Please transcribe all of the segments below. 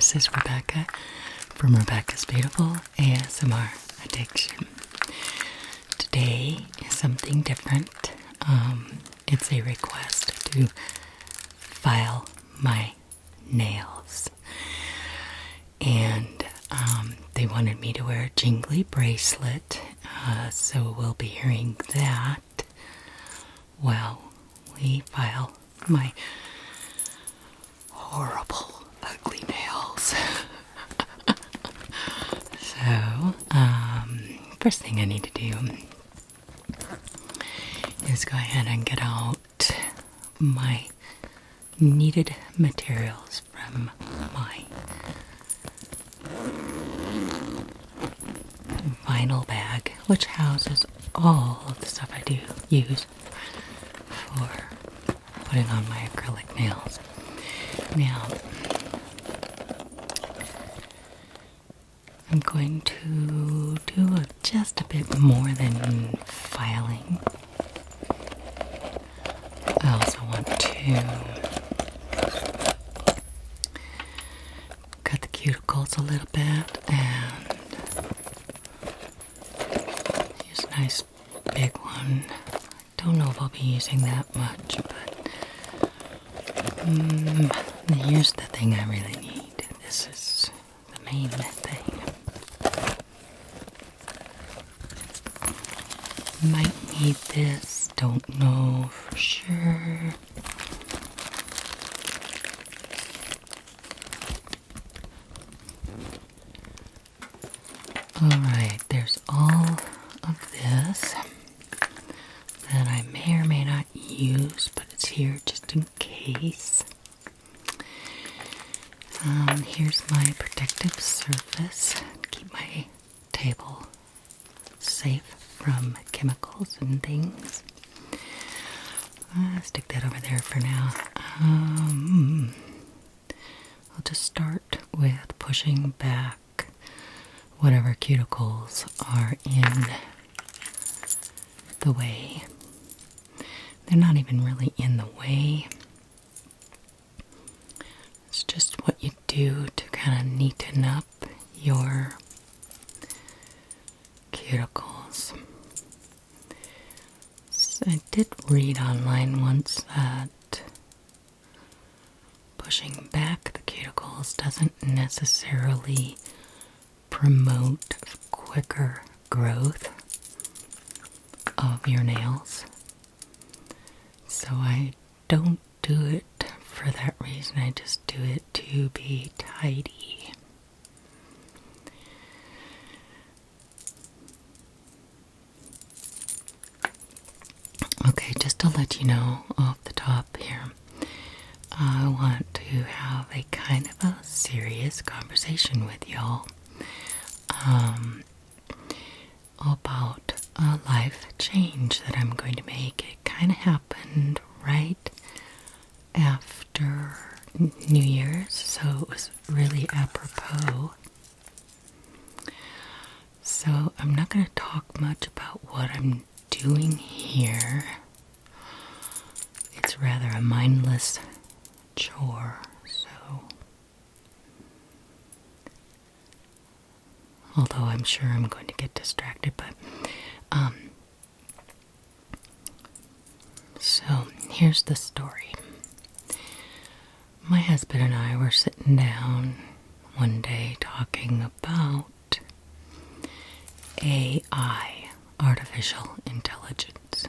this is Rebecca from Rebecca's Beautiful ASMR Addiction. Today is something different. It's a request to file my nails. And they wanted me to wear a jingly bracelet, so we'll be hearing that while we file my horrible, ugly nails. So, first thing I need to do is go ahead and get out my needed materials from my vinyl bag, which houses all of the stuff I do use for putting on my acrylic nails. Now, I'm going to do just a bit more than filing. I also want to cut the cuticles a little bit, and here's a nice big one. I don't know if I'll be using that much, but here's the thing I really need. This is the main thing. Might need this, don't know for sure. Alright, there's all of this that I may or may not use, but it's here just in case. Here's my protective surface to keep my table safe from chemicals and things. I'll stick that over there for now. I'll just start with pushing back whatever cuticles are in the way. They're not even really in the way. It's just what you do to kind of neaten up your cuticles. So I did read online once that pushing back the cuticles doesn't necessarily promote quicker growth of your nails. So I don't do it for that reason. I just do it to be tidy. Okay, just to let you know off the top here, I want to have a kind of a serious conversation with y'all about a life change that I'm going to make. It kind of happened right after New Year's, so it was really apropos. So I'm not going to talk much about what I'm doing here. It's rather a mindless chore, so although I'm sure I'm going to get distracted, but so here's the story. My husband and I were sitting down one day talking about AI, artificial intelligence.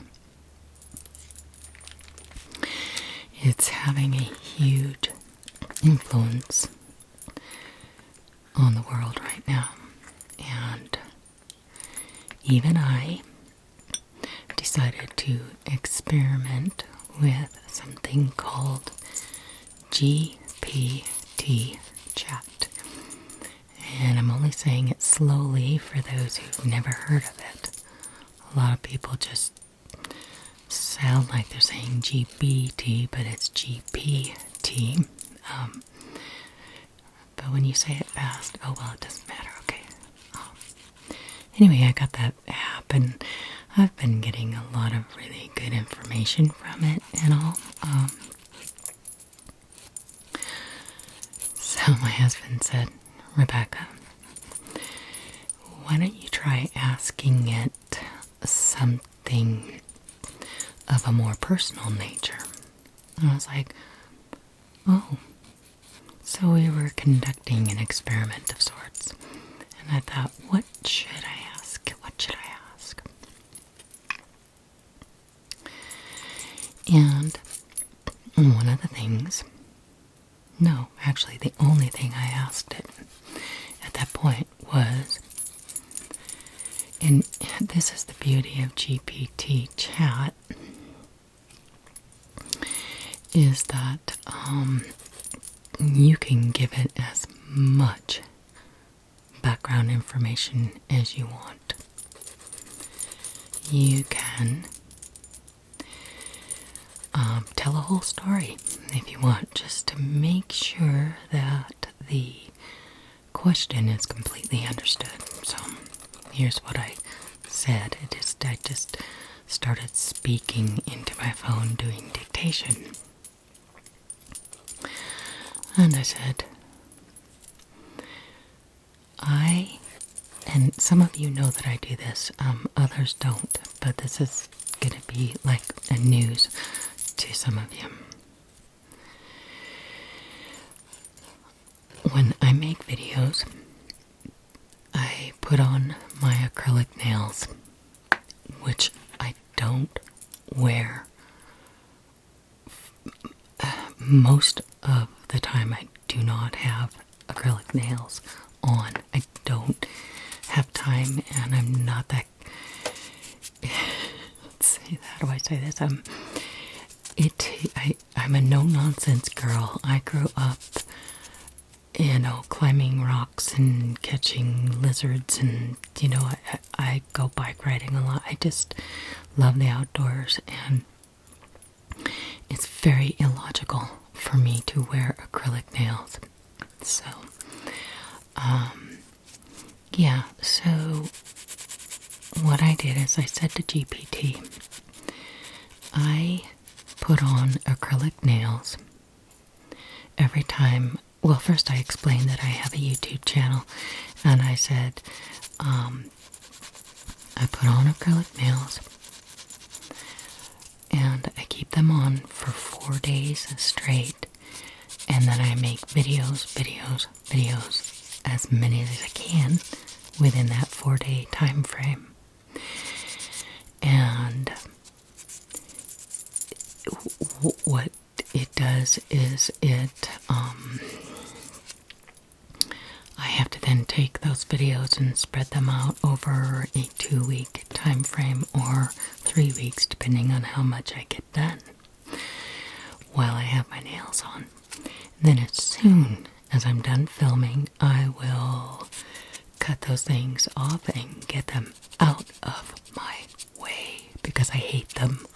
It's having a huge influence on the world right now. And even I decided to experiment with something called GPT chat. And I'm only saying it slowly for those who've never heard of it. A lot of people just sound like they're saying GBT, but it's GPT. But when you say it fast, oh well, it doesn't matter, okay. Anyway, I got that app, and I've been getting a lot of really good information from it and all. So So my husband said, Rebecca, why don't you try asking it something of a more personal nature? And I was like, oh, so we were conducting an experiment of sorts. And I thought, what should I ask? What should I ask? And one of the things, no, actually the only thing I asked it at that point was, and this is the beauty of GPT chat, is that you can give it as much background information as you want. You can tell a whole story if you want, just to make sure that the question is completely understood. So here's what I said. I just started speaking into my phone, doing dictation. And I said, and some of you know that I do this, others don't, but this is going to be like a news to some of you. When I make videos, I put on my acrylic nails, which I don't wear most of the time. I do not have acrylic nails on. I don't have time, and I'm not that, let's see, how do I say this? I'm a no-nonsense girl. I grew up, climbing rocks and catching lizards, and, I go bike riding a lot. I just love the outdoors, and it's very illogical for me to wear acrylic nails. So, so what I did is I said to GPT, I put on acrylic nails every time. Well, first I explained that I have a YouTube channel, and I said, I put on acrylic nails, and I keep them on for 4 days straight, and then I make videos, as many as I can within that 4-day time frame. And what it does is I have to then take those videos and spread them out over a 2-week time frame, or 3 weeks, depending on how much I get done while I have my nails on. Then as soon as I'm done filming, I will cut those things off and get them out of my way, because I hate them.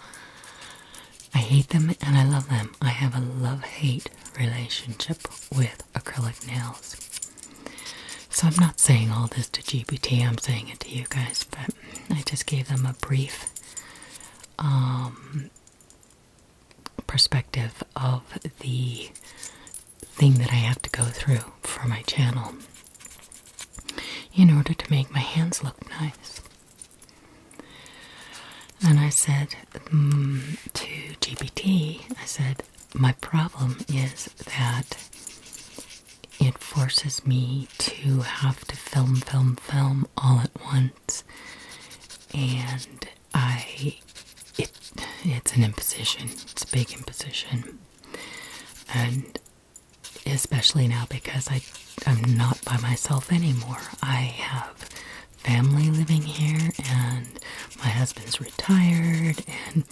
I hate them and I love them. I have a love-hate relationship with acrylic nails. So I'm not saying all this to GPT, I'm saying it to you guys, but I just gave them a brief perspective of the thing that I have to go through for my channel in order to make my hands look nice. And I said to GPT, I said, my problem is that it forces me to have to film all at once, and it's an imposition. It's a big imposition, and especially now because I'm not by myself anymore. I have family living here, and my husband's retired, and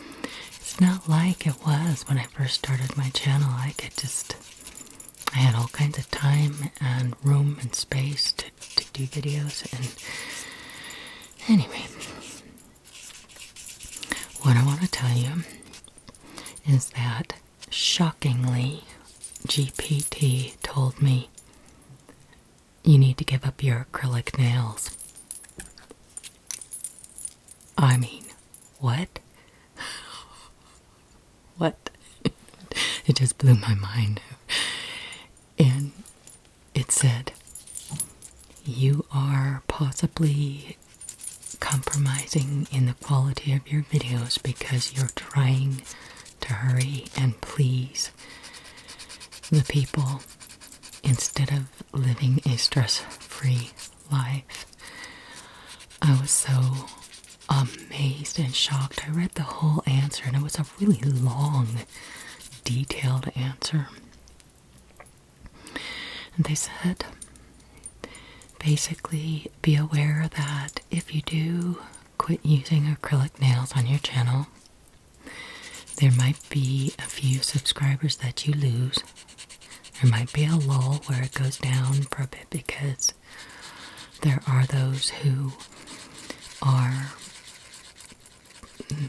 it's not like it was when I first started my channel. I had all kinds of time and room and space to do videos. And anyway, what I want to tell you is that, shockingly, GPT told me, you need to give up your acrylic nails. I mean, what? What? It just blew my mind. And said, you are possibly compromising in the quality of your videos because you're trying to hurry and please the people instead of living a stress-free life. I was so amazed and shocked. I read the whole answer, and it was a really long, detailed answer. And they said, basically, be aware that if you do quit using acrylic nails on your channel, there might be a few subscribers that you lose. There might be a lull where it goes down for a bit because there are those who are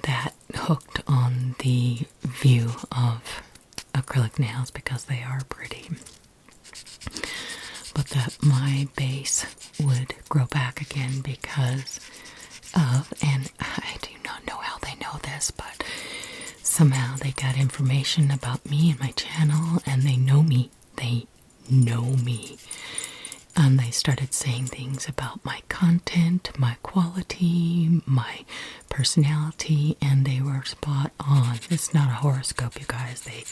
that hooked on the view of acrylic nails because they are pretty. But that my base would grow back again because of, and I do not know how they know this, but somehow they got information about me and my channel, and they know me. They know me. And they started saying things about my content, my quality, my personality, and they were spot on. It's not a horoscope, you guys. They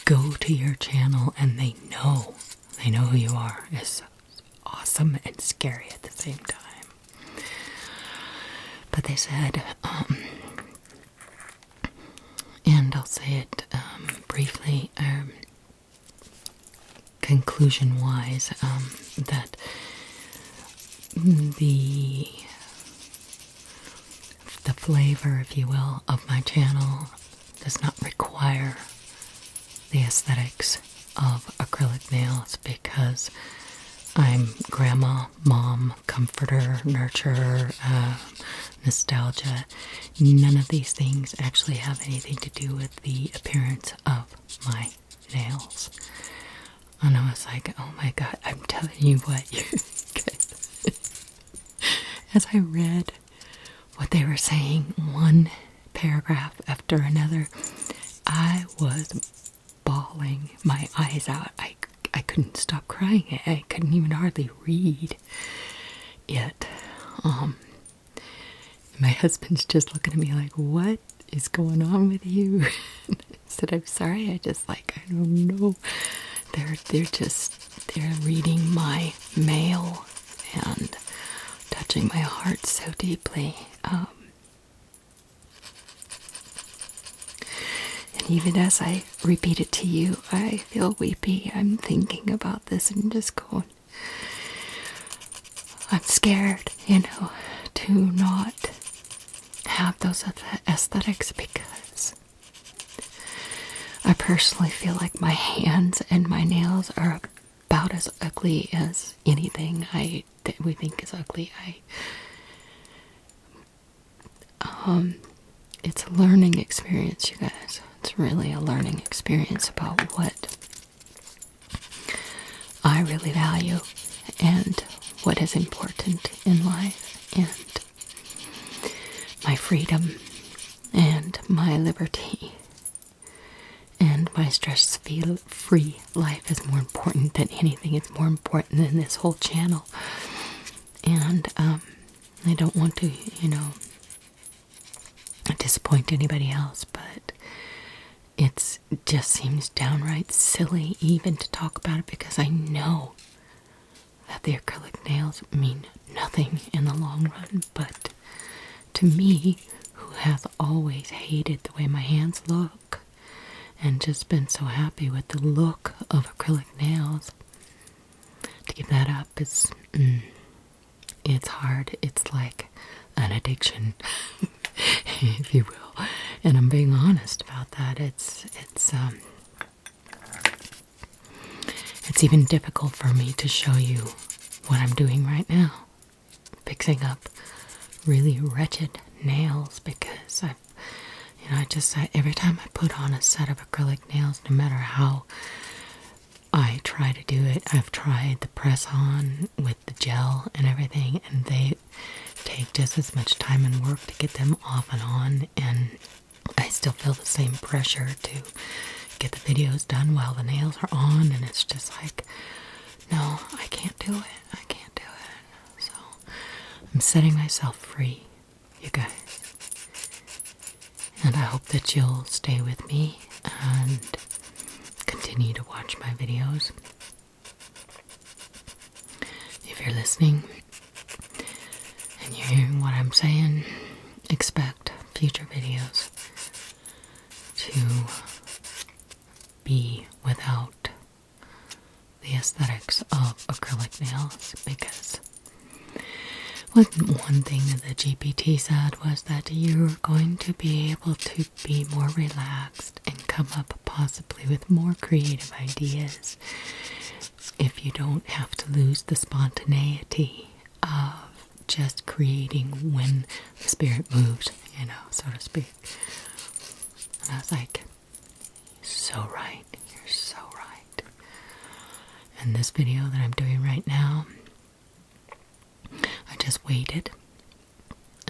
go to your channel and they know who you are. It's awesome and scary at the same time. But they said, and I'll say it briefly, conclusion-wise, that the flavor, if you will, of my channel does not require the aesthetics of acrylic nails because I'm grandma, mom, comforter, nurturer, nostalgia. None of these things actually have anything to do with the appearance of my nails. And I was like, oh my god, I'm telling you what, you as I read what they were saying, one paragraph after another, I was bawling my eyes out. I couldn't stop crying. I couldn't even hardly read it. My husband's just looking at me like, what is going on with you? I said, I'm sorry, I don't know. They're reading my mail and touching my heart so deeply. And even as I repeat it to you, I feel weepy. I'm thinking about this and just going, I'm scared, to not have those aesthetics because I personally feel like my hands and my nails are about as ugly as anything we think is ugly. It's a learning experience, you guys. It's really a learning experience about what I really value and what is important in life, and my freedom and my liberty and my stress-free life is more important than anything. It's more important than this whole channel. And I don't want to, disappoint anybody else, but it just seems downright silly even to talk about it because I know that the acrylic nails mean nothing in the long run. But to me, who has always hated the way my hands look and just been so happy with the look of acrylic nails, to give that up is, it's hard. It's like an addiction, if you will. And I'm being honest about that. It's even difficult for me to show you what I'm doing right now. Fixing up really wretched nails because every time I put on a set of acrylic nails, no matter how I try to do it, I've tried the press on with the gel and everything, and they take just as much time and work to get them off and on, and I still feel the same pressure to get the videos done while the nails are on, and it's just like, no, I can't do it. I can't do it. So I'm setting myself free, you guys. And I hope that you'll stay with me and continue to watch my videos. If you're listening and you're hearing what I'm saying, expect future videos to be without the aesthetics of acrylic nails, because one thing that the GPT said was that you're going to be able to be more relaxed and come up possibly with more creative ideas if you don't have to lose the spontaneity of just creating when the spirit moves, so to speak. And I was like, so right, you're so right. And this video that I'm doing right now, I just waited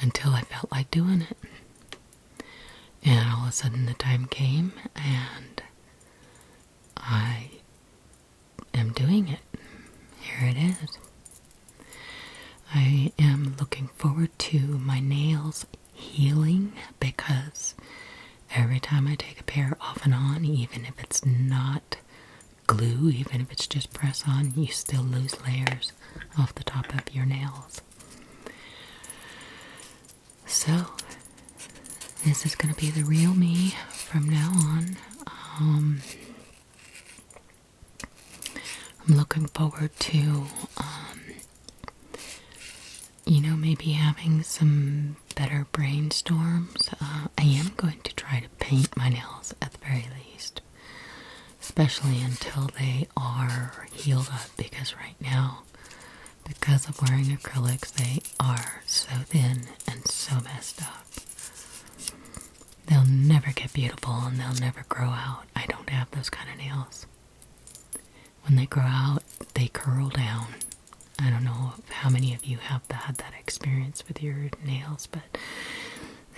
until I felt like doing it. And all of a sudden the time came and I am doing it. Here it is. I am looking forward to my nails healing, because every time I take a pair off and on, even if it's not glue, even if it's just press on, you still lose layers off the top of your nails. So, this is going to be the real me from now on. I'm looking forward to, maybe having some better brainstorms. I am going to try to paint my nails at the very least, especially until they are healed up, because right now, because of wearing acrylics, they are so thin and so messed up. They'll never get beautiful and they'll never grow out. I don't have those kind of nails. When they grow out, they curl down. I don't know how many of you have had that experience with your nails, but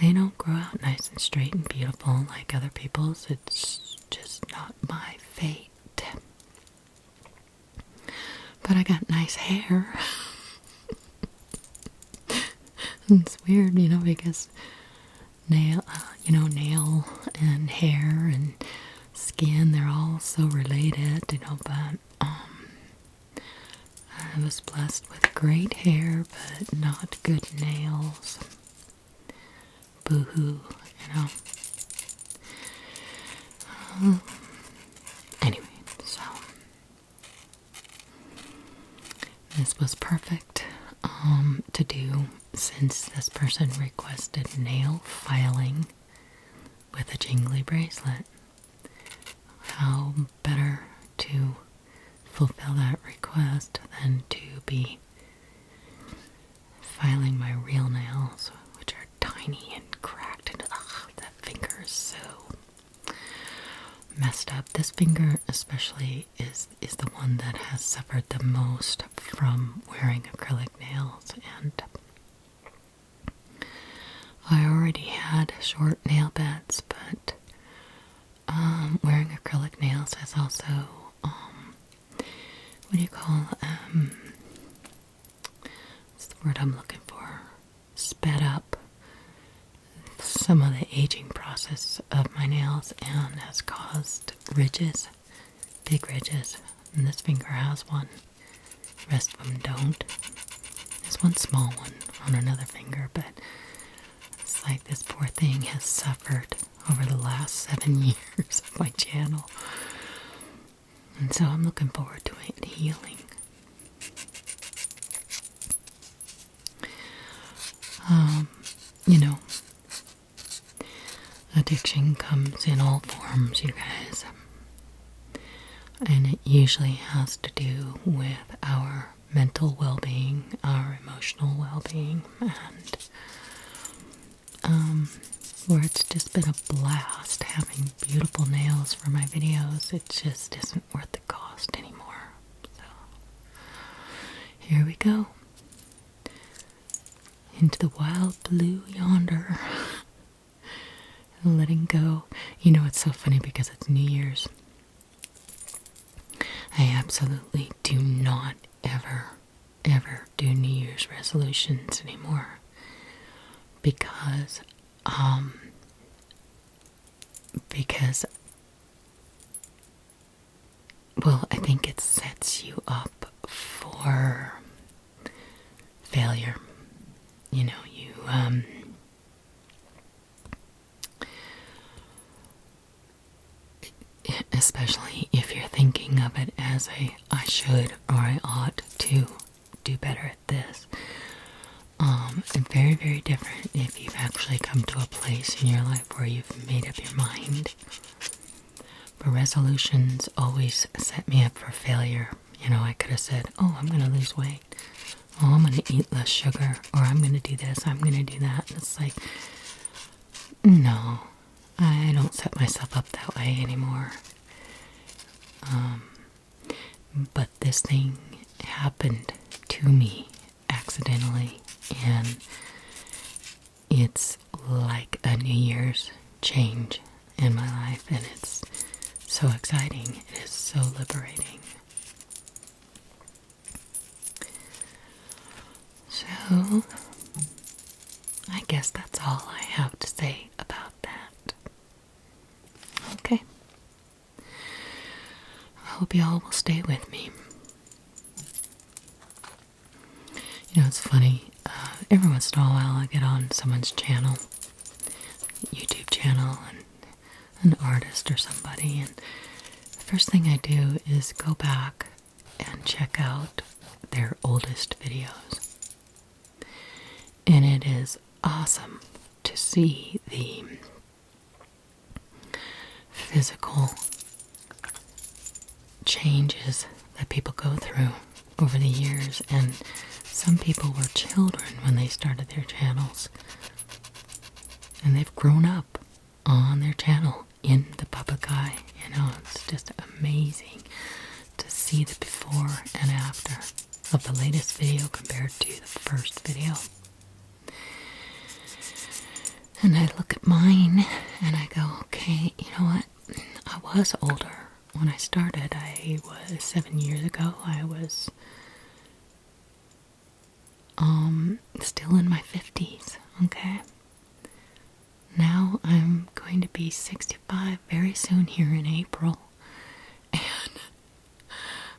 they don't grow out nice and straight and beautiful like other people's. It's just not my fate. But I got nice hair. It's weird, because nail and hair and skin, they're all so related, but I was blessed with great hair, but not good nails. Boo-hoo, Anyway, so this was perfect to do, since this person requested nail filing with a jingly bracelet. How better to fulfill that request than to be filing my real nails, which are tiny and cracked, and that finger is so messed up. This finger especially is the one that has suffered the most from wearing acrylic nails, and I already had short nail beds, but wearing acrylic nails has also, what's the word I'm looking for? Sped up some of the aging process of my nails and has caused ridges, big ridges. And this finger has one, the rest of them don't. There's one small one on another finger, but it's like this poor thing has suffered over the last 7 years of my channel. And so I'm looking forward to it healing. Addiction comes in all forms, you guys. And it usually has to do with our mental well-being, our emotional well-being, and where it's just been a blast having beautiful nails for my videos. It just isn't worth the cost anymore. So, here we go. Into the wild blue yonder. Letting go. It's so funny because it's New Year's. I absolutely do not ever do New Year's resolutions anymore because well, I think it sets you up for failure. You know, especially if you're thinking of it as I should or I ought to do better at this. And very, very different if you've actually come to a place in your life where you've made up your mind. But resolutions always set me up for failure. You know, I could have said, oh, I'm going to lose weight. Oh, I'm going to eat less sugar. Or I'm going to do this. I'm going to do that. And it's like, no, I don't set myself up that way anymore. But this thing happened to me accidentally. And it's like a New Year's change in my life. And it's so exciting. It is so liberating. So, I guess that's all I have to say about that. Okay. I hope y'all will stay with me. You know, it's funny. Every once in a while I get on someone's channel, YouTube channel, and an artist or somebody, and the first thing I do is go back and check out their oldest videos. And it is awesome to see the physical changes that people go through over the years. And some people were children when they started their channels. And they've grown up on their channel in the public eye. You know, it's just amazing to see the before and after of the latest video compared to the first video. And I look at mine and I go, okay, you know what? I was older when I started. I was 7 years ago. I was still in my 50s, okay? Now I'm going to be 65 very soon here in April. And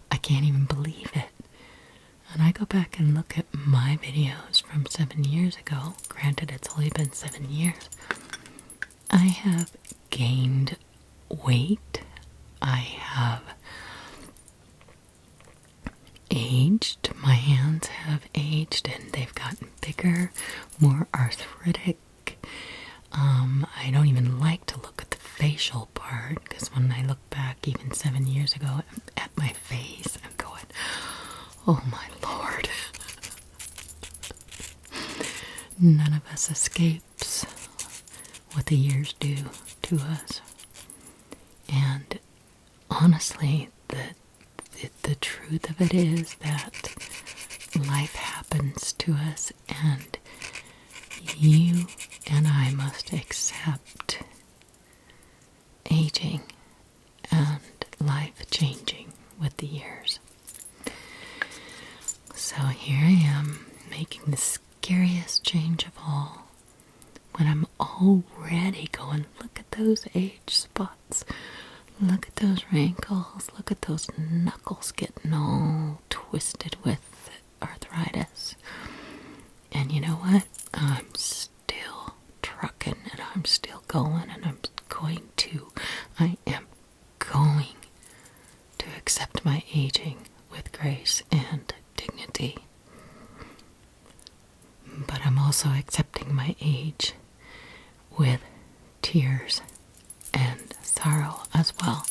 I can't even believe it. And I go back and look at my videos from 7 years ago. Granted, it's only been 7 years. I have gained weight. I have aged. My hands have aged and they've gotten bigger, more arthritic. I don't even like to look at the facial part because when I look back even 7 years ago at my face, I'm going, oh my Lord. None of us escapes what the years do to us. And honestly, the truth of it is that life happens to us and you and I must accept aging and life changing with the years. So here I am making the scariest change of all when I'm already going, look at those age spots, look at those wrinkles, look at those knuckles getting all twisted with arthritis. And you know what? I'm still trucking and I'm still going and I am going to accept my aging with grace and dignity. But I'm also accepting my age with tears and sorrow as well.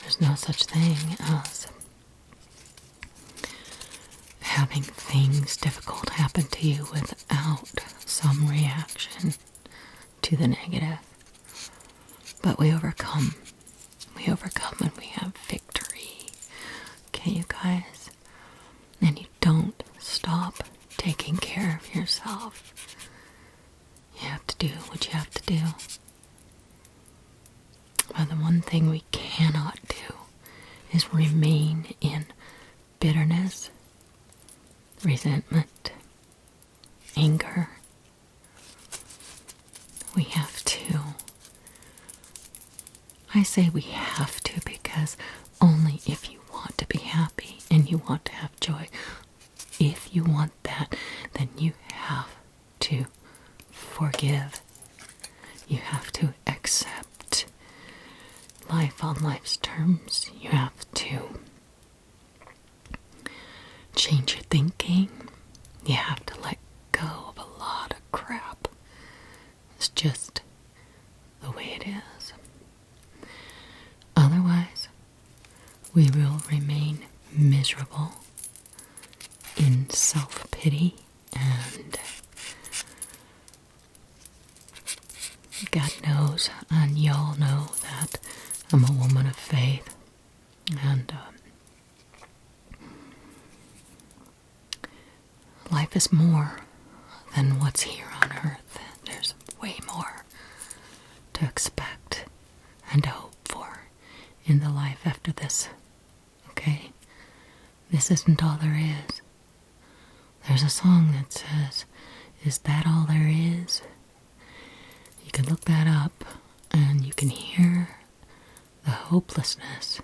There's no such thing as having things difficult happen to you without some reaction to the negative. But we overcome. We overcome and we have victory. Okay, you guys? And you don't stop taking care of yourself. You have to do what you have to do. But the one thing we cannot do is remain in bitterness, resentment, anger. We have to. I say we have to because only if you want to be happy and you want to have joy, if you want that, then you have to forgive. You have to accept life on life's terms. You have to change your thinking. You have to let go of a lot of crap. It's just the way it is. Otherwise, we will remain miserable in self-pity, and God knows, and y'all know that I'm a woman of faith, and life is more than what's here on earth. There's way more to expect and to hope for in the life after this, okay? This isn't all there is. There's a song that says, "Is that all there is?" You can look that up and you can hear the hopelessness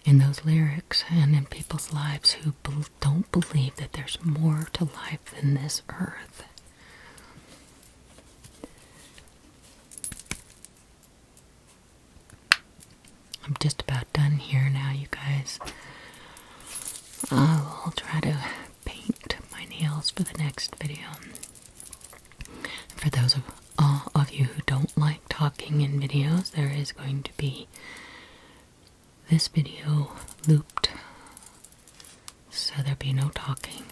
in those lyrics and in people's lives who don't believe that there's more to life than this earth. I'm just about done here now, you guys. I'll try to paint my nails for the next video. For those of you who don't like talking in videos, there is going to be this video looped, so there'll be no talking.